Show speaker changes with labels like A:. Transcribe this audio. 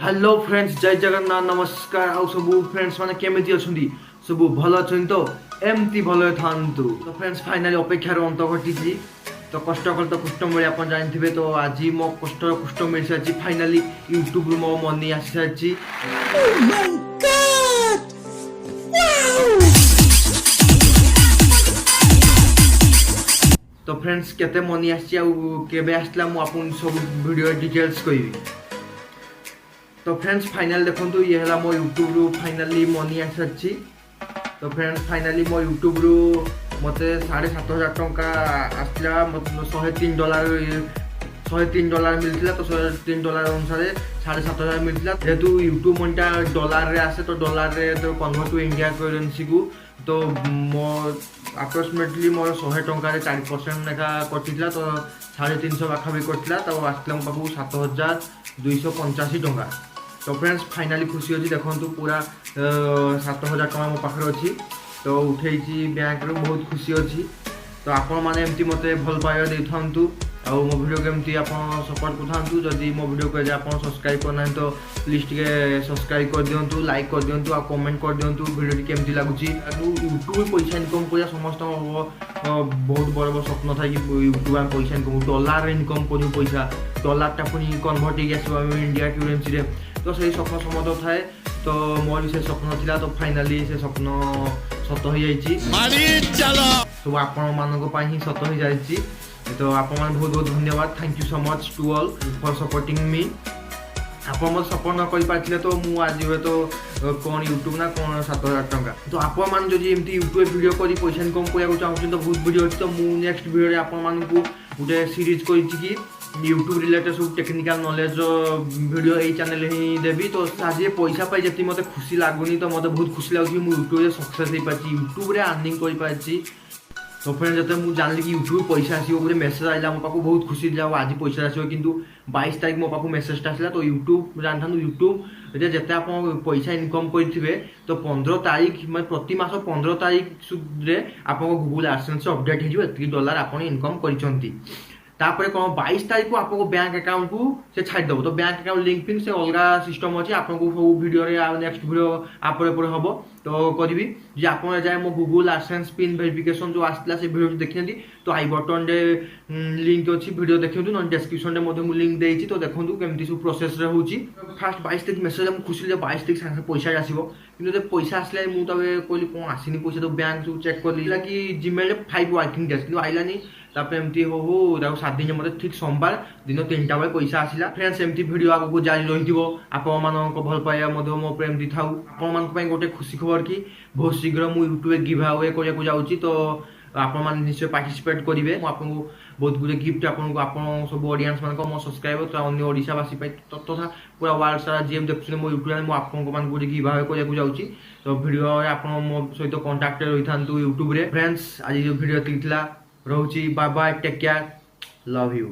A: Hello friends, जय जगन्नाथ, नमस्कार। आउ सब फ्रेंड्स माने केमिति अछुंदी? सब भल अछन तो एमती भल थांतु। तो फ्रेंड्स फाइनली अपेक्षार अंत घटी। तो कष्ट कल तो कुष्ठ मिले आप जानते। तो आज मो कष्ट कुष्ठ मिल सारी फाइनली यूट्यूब रू मो मनी आसी सारी। तो फ्रेंड्स केते मनी आसी केबे आसला मु आपन सब वीडियो डिटेल्स कहबी। तो फ्रेंड्स फाइनल देखो ये है मो यूट्यूब रू फाइनली मनी आसी। तो फ्रेंड्स फाइनली मो यूट्यूब रू मते 7,500 टंका आसला। $103 मिलता। तो $103 अनुसार $7,500 मिलता। जेहेतु यूट्यूब मनीटा डॉलर रे आसे, तो डॉलर रे तो कन्वर्ट टू इंडिया करेंसी को। तो मो अप्रोक्सीमेटली मोर 100 टंका 4% लेखा कटिला। तो 350 पाखापी कटिला। तो आसला मो पाखु 7,285 टंका। तो फ्रेंड्स फाइनली खुशी अच्छी। देखो पूरा 7,000 टंका मो पाखे अच्छी। तो उठे बैंक रू बहुत खुशी अच्छी। तो आपण मैंने एमती मत भल पाइबा दे था। आउ मो वीडियो केमती आप सपोर्ट करथांतु। जदि मो वीडियो को आप सब्सक्राइब करना तो प्लीज टे सब्सक्राइब कर दिंतु, लाइक कर दिंतु, आ कमेंट कर दिंतु वीडियो केमती लगुच। यूट्यूब पैसा इनकम कर समस्त बहुत बड़ बड़ स्वप्न था कि यूट्यूब पैसा इनकम डॉलर इनकम कर पैसा डॉलर पुणी कन्वर्ट हो इंडिया करेन्सी। तो सही स्वप्न समस्त थाए। तो मोर भी से स्वप्न थिला। तो फाइनली से स्वप्न सत हो जाइए। सब आपण ही सत हो जाइए। तो आप बहुत बहुत धन्यवाद। Thank you so much to all for supporting me. आप मत सपोर्ट न कर पारे तो मुझे आज हुए तो कौन यूट्यूब ना कौन 7,000 टंका। तो आप एमती यूट्यूब वीडियो कर पैसा इनकम करने चाहते तो बहुत वीडियो अच्छी। तो मुझे नेक्स्ट वीडियो आपको गोटे सीरीज कर यूट्यूब रिलेटेड सब टेक्निकल नॉलेज वीडियो यही चैनल ही देवी। तो आज पैसा पाई जी मत खुशी लगुनि। तो मत बहुत खुशी लगुच यूट्यूब सक्सेस हो पार्टी, यूट्यूब अर्निंग कर पार्टी। तो फ्रेंड जो मुझे जानली कि यूट्यूब पैसा आसो गोटे मेसेज आइला मो पाखु बहुत खुशी था। आज पैसा आसो कि 22 तारीख मो पाखु मेसेजटा आसला। तो यूट्यूब जानता यूट्यूब जिते आप पैसा इनकम करेंगे तो 15 तारीख मैं प्रति मास 15 तारीख सुधे आप गूगल एडसेंस अपडेट हो $1 आप इनकम कर। तापर कौन 22 तारीख को आपको बैंक अकाउंट को से छाड़देव। तो बैंक अकाउंट लिंक फिंक से अलग सिस्टम अच्छी। आपको सब वीडियो नेक्स्ट वीडियो आप हम तो करी जे आप जाए मो गूगल एडसेंस पिन वेरिफिकेशन जो आसला से वीडियो देखते। तो आई बटन रे लिंक अच्छी वीडियो देखते ना डिस्क्रिप्शन में लिंक देती। तो देखो केमती सब प्रोसेस रे होची। फास्ट 22 तारीख मेसेज हम खुशी 22 तारीख साथ पैसा आसो। कि पैसा आसला मुझे कहली कौन आसनी पैसा। तो बैंक सब चेक कर कि जीमेल 5 वर्किंग डेज कि आइलानी। तापर एमती हो 7 दिन मत ठीक सोमवार दिन 3टा बेले पैसा आसला। फ्रेंड्स एमती वीडियो आगू जारी रही आप भल पाइबा मो प्रेम था। आप गोटे खुशी खबर कि बहुत शीघ्र मुझे यूट्यूब गिव अवे करने जाऊँगी। तो आप निश्चय पार्टिसिपेट करेंगे। आपको बहुत गुड गिफ्ट आप सब ऑडियंस मान मो सब्सक्राइबर तो अन्य ओडावासी तथा पूरा वर्ल्ड सारा जी देखते मो यूट्यूब में आपको गोटे गिव अवे करने जाऊँगी। तो वीडियो आप मो सहित कंटाक्ट रही था यूट्यूब रे। फ्रेंड्स आज जो वीडियो थी रोची। Bye bye, take care, love you.